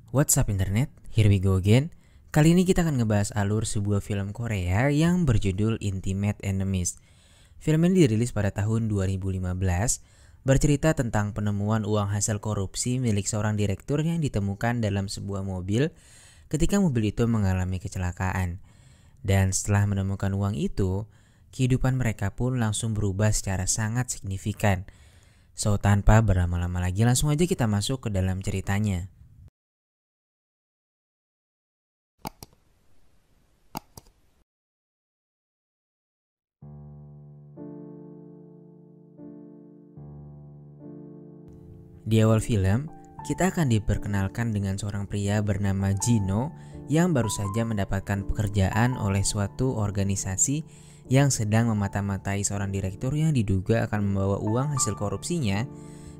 What's up internet? Here we go again. Kali ini kita akan ngebahas alur sebuah film Korea yang berjudul Intimate Enemies. Film ini dirilis pada tahun 2015, bercerita tentang penemuan uang hasil korupsi milik seorang direktur yang ditemukan dalam sebuah mobil ketika mobil itu mengalami kecelakaan. Dan setelah menemukan uang itu, kehidupan mereka pun langsung berubah secara sangat signifikan. So, tanpa berlama-lama lagi, langsung aja kita masuk ke dalam ceritanya. Di awal film, kita akan diperkenalkan dengan seorang pria bernama Jino yang baru saja mendapatkan pekerjaan oleh suatu organisasi yang sedang memata-matai seorang direktur yang diduga akan membawa uang hasil korupsinya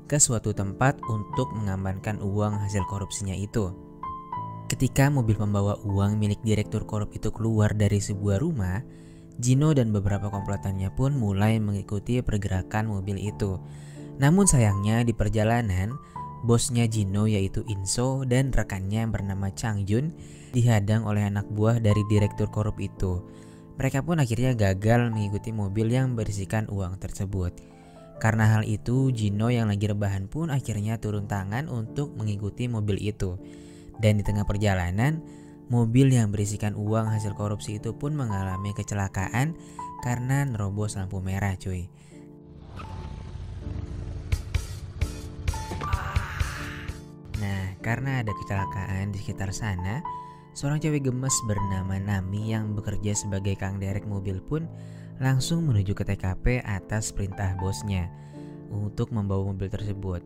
ke suatu tempat untuk mengamankan uang hasil korupsinya itu. Ketika mobil pembawa uang milik direktur korup itu keluar dari sebuah rumah, Jino dan beberapa komplotannya pun mulai mengikuti pergerakan mobil itu. Namun sayangnya di perjalanan, bosnya Jino yaitu Inso dan rekannya yang bernama Chang Jun dihadang oleh anak buah dari direktur korup itu. Mereka pun akhirnya gagal mengikuti mobil yang berisikan uang tersebut. Karena hal itu, Jino yang lagi rebahan pun akhirnya turun tangan untuk mengikuti mobil itu. Dan di tengah perjalanan, mobil yang berisikan uang hasil korupsi itu pun mengalami kecelakaan karena nerobos lampu merah, cuy. Nah, karena ada kecelakaan di sekitar sana, seorang cewek gemes bernama Nami yang bekerja sebagai kang derek mobil pun langsung menuju ke TKP atas perintah bosnya untuk membawa mobil tersebut.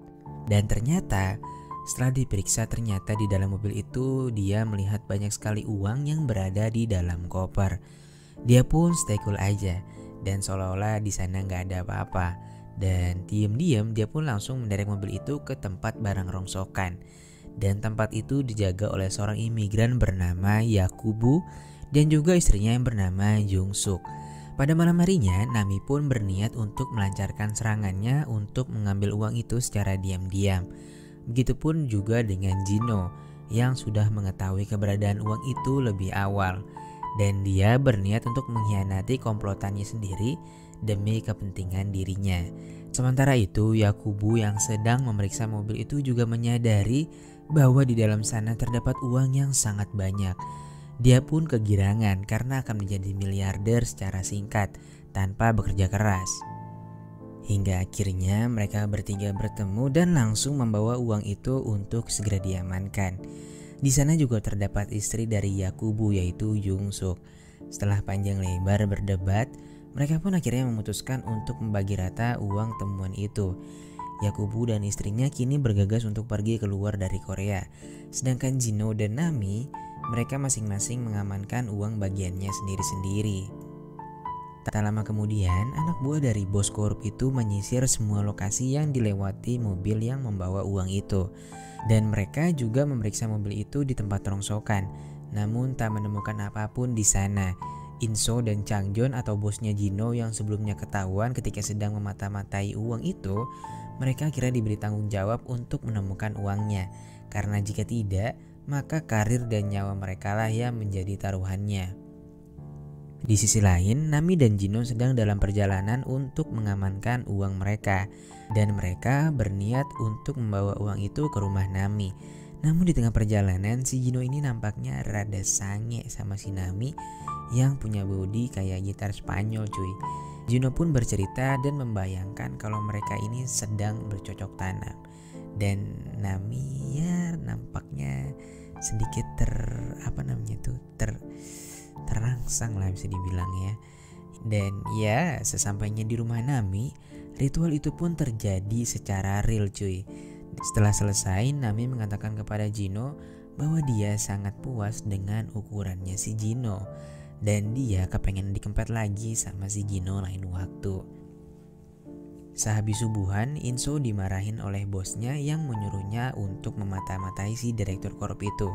Dan ternyata, setelah diperiksa ternyata di dalam mobil itu dia melihat banyak sekali uang yang berada di dalam koper. Dia pun stay cool aja dan seolah-olah di sana nggak ada apa-apa. Dan diam-diam dia pun langsung menderek mobil itu ke tempat barang rongsokan. Dan tempat itu dijaga oleh seorang imigran bernama Yakubu dan juga istrinya yang bernama Jung Suk. Pada malam harinya, Nami pun berniat untuk melancarkan serangannya untuk mengambil uang itu secara diam-diam. Begitupun juga dengan Jino yang sudah mengetahui keberadaan uang itu lebih awal. Dan dia berniat untuk mengkhianati komplotannya sendiri demi kepentingan dirinya. Sementara itu, Yakubu yang sedang memeriksa mobil itu juga menyadari bahwa di dalam sana terdapat uang yang sangat banyak. Dia pun kegirangan karena akan menjadi miliarder secara singkat tanpa bekerja keras. Hingga akhirnya mereka bertiga bertemu dan langsung membawa uang itu untuk segera diamankan. Di sana juga terdapat istri dari Yakubu yaitu Jung Suk. Setelah panjang lebar berdebat, mereka pun akhirnya memutuskan untuk membagi rata uang temuan itu. Yakubu dan istrinya kini bergegas untuk pergi keluar dari Korea. Sedangkan Jino dan Nami, mereka masing-masing mengamankan uang bagiannya sendiri-sendiri. Tak lama kemudian, anak buah dari bos korup itu menyisir semua lokasi yang dilewati mobil yang membawa uang itu. Dan mereka juga memeriksa mobil itu di tempat rongsokan, namun tak menemukan apapun di sana. Inso dan Changjon atau bosnya Jino yang sebelumnya ketahuan ketika sedang memata-matai uang itu, mereka akhirnya diberi tanggung jawab untuk menemukan uangnya. Karena jika tidak, maka karir dan nyawa mereka lah yang menjadi taruhannya. Di sisi lain, Nami dan Jino sedang dalam perjalanan untuk mengamankan uang mereka. Dan mereka berniat untuk membawa uang itu ke rumah Nami. Namun di tengah perjalanan, si Jino ini nampaknya rada sange sama si Nami yang punya body kayak gitar Spanyol, cuy. Jino pun bercerita dan membayangkan kalau mereka ini sedang bercocok tanam. Dan Nami ya nampaknya sedikit terangsang lah bisa dibilang ya. Dan ya sesampainya di rumah Nami, ritual itu pun terjadi secara real, cuy. Setelah selesai, Nami mengatakan kepada Jino bahwa dia sangat puas dengan ukurannya si Jino. Dan dia kepengen dikempet lagi sama si Jino lain waktu. Sehabis subuhan, Inso dimarahin oleh bosnya yang menyuruhnya untuk memata-matai si direktur korup itu.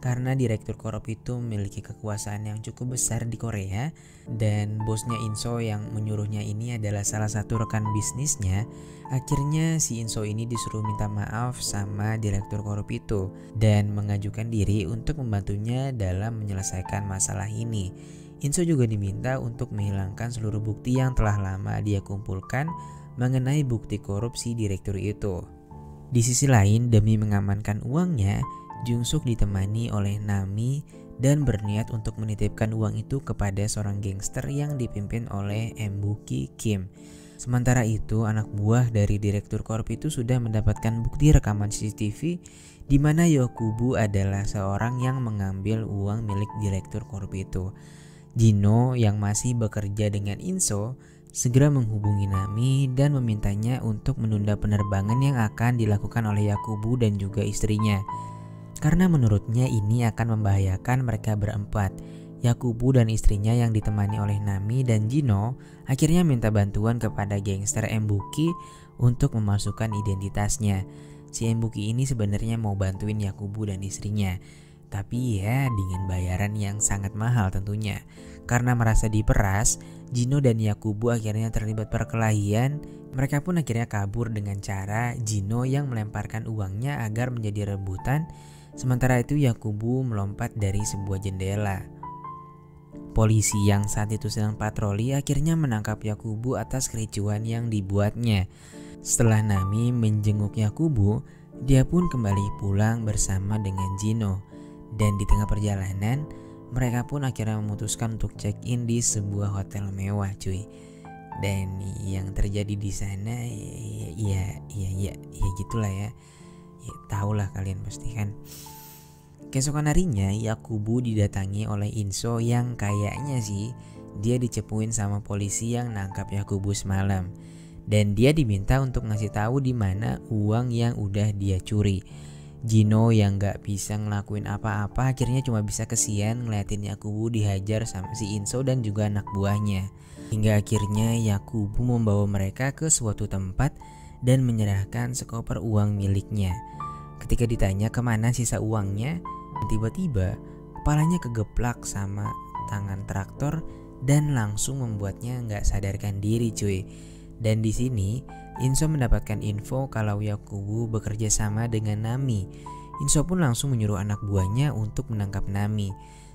karena direktur korup itu memiliki kekuasaan yang cukup besar di Korea dan bosnya Inso yang menyuruhnya ini adalah salah satu rekan bisnisnya. Akhirnya si Inso ini disuruh minta maaf sama direktur korup itu dan mengajukan diri untuk membantunya dalam menyelesaikan masalah ini. Inso juga diminta untuk menghilangkan seluruh bukti yang telah lama dia kumpulkan mengenai bukti korupsi direktur itu. Di sisi lain, demi mengamankan uangnya, Jung Suk ditemani oleh Nami dan berniat untuk menitipkan uang itu kepada seorang gangster yang dipimpin oleh Embuki Kim. Sementara itu, anak buah dari direktur korup itu sudah mendapatkan bukti rekaman CCTV di mana Yakubu adalah seorang yang mengambil uang milik direktur korup itu. Jino yang masih bekerja dengan Inso segera menghubungi Nami dan memintanya untuk menunda penerbangan yang akan dilakukan oleh Yakubu dan juga istrinya. Karena menurutnya ini akan membahayakan mereka berempat. Yakubu dan istrinya yang ditemani oleh Nami dan Jino akhirnya minta bantuan kepada gangster Embuki untuk memasukkan identitasnya. Si Embuki ini sebenarnya mau bantuin Yakubu dan istrinya, tapi ya dengan bayaran yang sangat mahal tentunya. Karena merasa diperas, Jino dan Yakubu akhirnya terlibat perkelahian. Mereka pun akhirnya kabur dengan cara Jino yang melemparkan uangnya agar menjadi rebutan. Sementara itu Yakubu melompat dari sebuah jendela. Polisi yang saat itu sedang patroli akhirnya menangkap Yakubu atas kericuhan yang dibuatnya. Setelah Nami menjenguk Yakubu, dia pun kembali pulang bersama dengan Jino. Dan di tengah perjalanan, mereka pun akhirnya memutuskan untuk check-in di sebuah hotel mewah, cuy. Dan yang terjadi di sana ya gitulah ya. Ya tahulah kalian pasti kan. Keesokan harinya Yakubu didatangi oleh Inso yang kayaknya sih dia dicepuin sama polisi yang nangkap Yakubu semalam. Dan dia diminta untuk ngasih tahu di mana uang yang udah dia curi. Jino yang gak bisa ngelakuin apa-apa akhirnya cuma bisa kesian ngeliatin Yakubu dihajar sama si Inso dan juga anak buahnya. Hingga akhirnya Yakubu membawa mereka ke suatu tempat dan menyerahkan sekoper uang miliknya. Ketika ditanya kemana sisa uangnya, tiba-tiba kepalanya kegeplak sama tangan traktor dan langsung membuatnya nggak sadarkan diri, cuy. Dan di sini Inso mendapatkan info kalau Yakubu bekerja sama dengan Nami. Inso pun langsung menyuruh anak buahnya untuk menangkap Nami.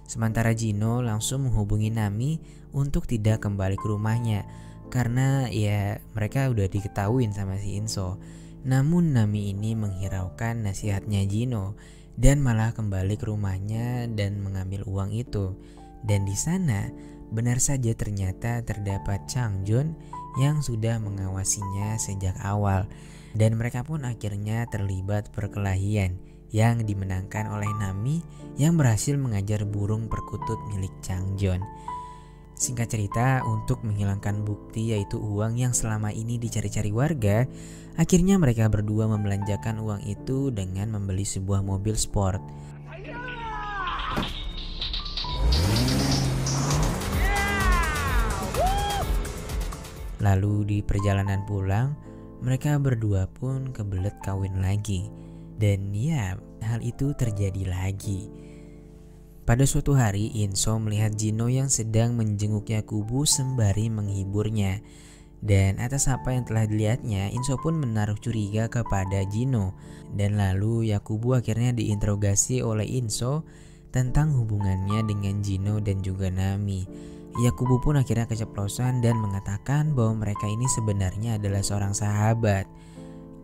Sementara Jino langsung menghubungi Nami untuk tidak kembali ke rumahnya karena ya mereka udah diketahuin sama si Inso. Namun Nami ini menghiraukan nasihatnya Jino dan malah kembali ke rumahnya dan mengambil uang itu. Dan di sana benar saja ternyata terdapat Changjun yang sudah mengawasinya sejak awal. Dan mereka pun akhirnya terlibat perkelahian yang dimenangkan oleh Nami yang berhasil mengajar burung perkutut milik Changjun. Singkat cerita, untuk menghilangkan bukti yaitu uang yang selama ini dicari-cari warga, akhirnya mereka berdua membelanjakan uang itu dengan membeli sebuah mobil sport. Lalu di perjalanan pulang, mereka berdua pun kebelet kawin lagi. Dan ya, hal itu terjadi lagi. Pada suatu hari, Inso melihat Jino yang sedang menjenguk Yakubu sembari menghiburnya. Dan atas apa yang telah dilihatnya, Inso pun menaruh curiga kepada Jino. Dan lalu Yakubu akhirnya diinterogasi oleh Inso tentang hubungannya dengan Jino dan juga Nami. Yakubu pun akhirnya keceplosan dan mengatakan bahwa mereka ini sebenarnya adalah seorang sahabat.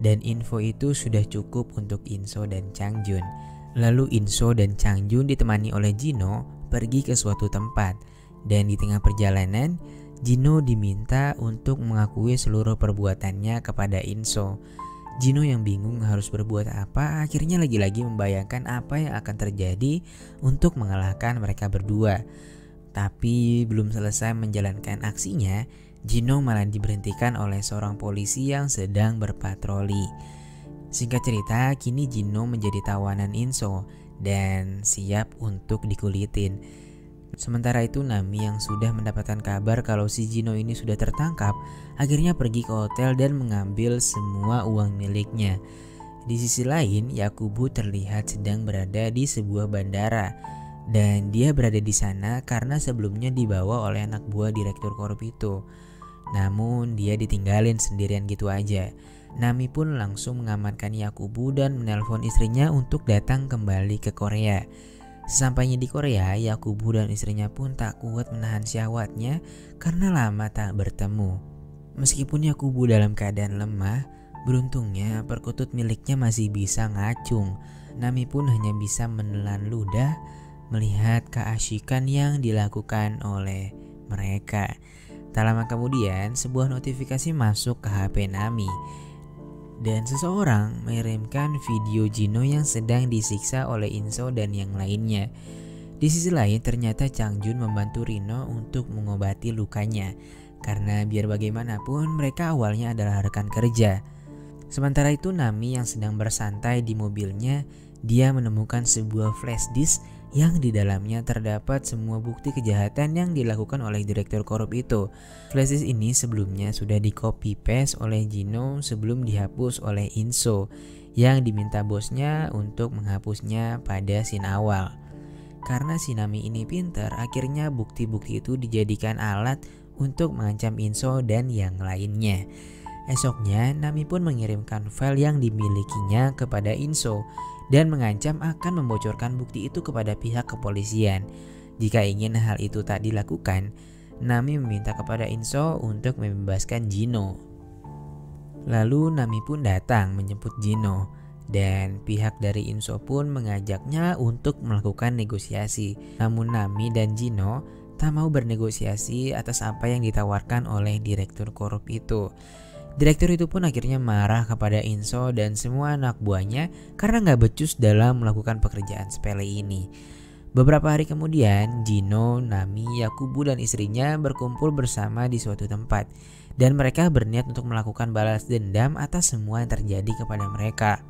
Dan info itu sudah cukup untuk Inso dan Changjun. Lalu Inso dan Changjun ditemani oleh Jino pergi ke suatu tempat. Dan di tengah perjalanan, Jino diminta untuk mengakui seluruh perbuatannya kepada Inso. Jino yang bingung harus berbuat apa, akhirnya lagi-lagi membayangkan apa yang akan terjadi untuk mengalahkan mereka berdua. Tapi belum selesai menjalankan aksinya, Jino malah diberhentikan oleh seorang polisi yang sedang berpatroli. Singkat cerita, kini Jino menjadi tawanan Inso dan siap untuk dikulitin. Sementara itu Nami yang sudah mendapatkan kabar kalau si Jino ini sudah tertangkap, akhirnya pergi ke hotel dan mengambil semua uang miliknya. Di sisi lain, Yakubu terlihat sedang berada di sebuah bandara dan dia berada di sana karena sebelumnya dibawa oleh anak buah direktur korup itu. Namun dia ditinggalin sendirian gitu aja. Nami pun langsung mengamankan Yakubu dan menelpon istrinya untuk datang kembali ke Korea. Sesampainya di Korea, Yakubu dan istrinya pun tak kuat menahan syahwatnya karena lama tak bertemu. Meskipun Yakubu dalam keadaan lemah, beruntungnya perkutut miliknya masih bisa ngacung. Nami pun hanya bisa menelan ludah melihat keasyikan yang dilakukan oleh mereka. Tak lama kemudian, sebuah notifikasi masuk ke HP Nami. Dan seseorang mengirimkan video Jino yang sedang disiksa oleh Inso dan yang lainnya. Di sisi lain, ternyata Changjun membantu Rino untuk mengobati lukanya. Karena biar bagaimanapun mereka awalnya adalah rekan kerja. Sementara itu Nami yang sedang bersantai di mobilnya, dia menemukan sebuah flash disk yang di dalamnya terdapat semua bukti kejahatan yang dilakukan oleh direktur korup itu. Flash disk ini sebelumnya sudah di copy paste oleh Jino sebelum dihapus oleh Inso yang diminta bosnya untuk menghapusnya pada scene awal. Karena si Nami ini pintar, akhirnya bukti-bukti itu dijadikan alat untuk mengancam Inso dan yang lainnya. Esoknya, Nami pun mengirimkan file yang dimilikinya kepada Inso dan mengancam akan membocorkan bukti itu kepada pihak kepolisian. Jika ingin hal itu tak dilakukan, Nami meminta kepada Inso untuk membebaskan Jino. Lalu Nami pun datang menjemput Jino dan pihak dari Inso pun mengajaknya untuk melakukan negosiasi. Namun Nami dan Jino tak mau bernegosiasi atas apa yang ditawarkan oleh direktur korup itu. Direktur itu pun akhirnya marah kepada Inso dan semua anak buahnya karena gak becus dalam melakukan pekerjaan sepele ini. Beberapa hari kemudian, Jino, Nami, Yakubu dan istrinya berkumpul bersama di suatu tempat. Dan mereka berniat untuk melakukan balas dendam atas semua yang terjadi kepada mereka.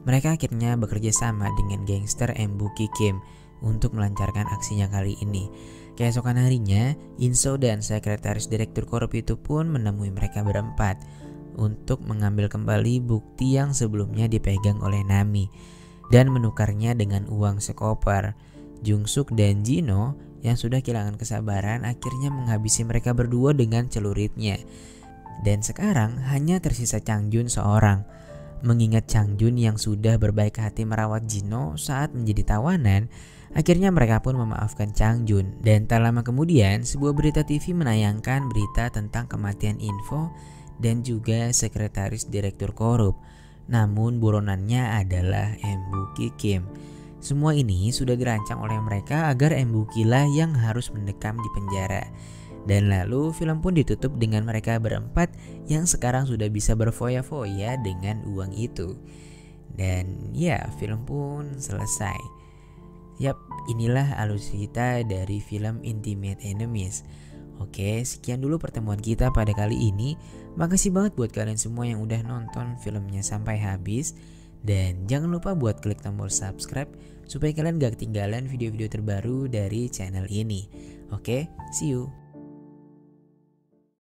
Mereka akhirnya bekerja sama dengan gangster Embuki Kim untuk melancarkan aksinya kali ini. Keesokan harinya, Inso dan sekretaris direktur korup itu pun menemui mereka berempat untuk mengambil kembali bukti yang sebelumnya dipegang oleh Nami dan menukarnya dengan uang sekoper. Jungsuk dan Jino yang sudah kehilangan kesabaran akhirnya menghabisi mereka berdua dengan celuritnya. Dan sekarang hanya tersisa Changjun seorang. Mengingat Changjun yang sudah berbaik hati merawat Jino saat menjadi tawanan, akhirnya mereka pun memaafkan Changjun. Dan tak lama kemudian, sebuah berita TV menayangkan berita tentang kematian Info dan juga sekretaris direktur korup. Namun buronannya adalah Embuki Kim. Semua ini sudah dirancang oleh mereka agar Embuki lah yang harus mendekam di penjara. Dan lalu film pun ditutup dengan mereka berempat yang sekarang sudah bisa berfoya-foya dengan uang itu. Dan ya, film pun selesai. Yap, inilah alur cerita dari film Intimate Enemies. Oke, sekian dulu pertemuan kita pada kali ini. Makasih banget buat kalian semua yang udah nonton filmnya sampai habis. Dan jangan lupa buat klik tombol subscribe supaya kalian gak ketinggalan video-video terbaru dari channel ini. Oke, see you.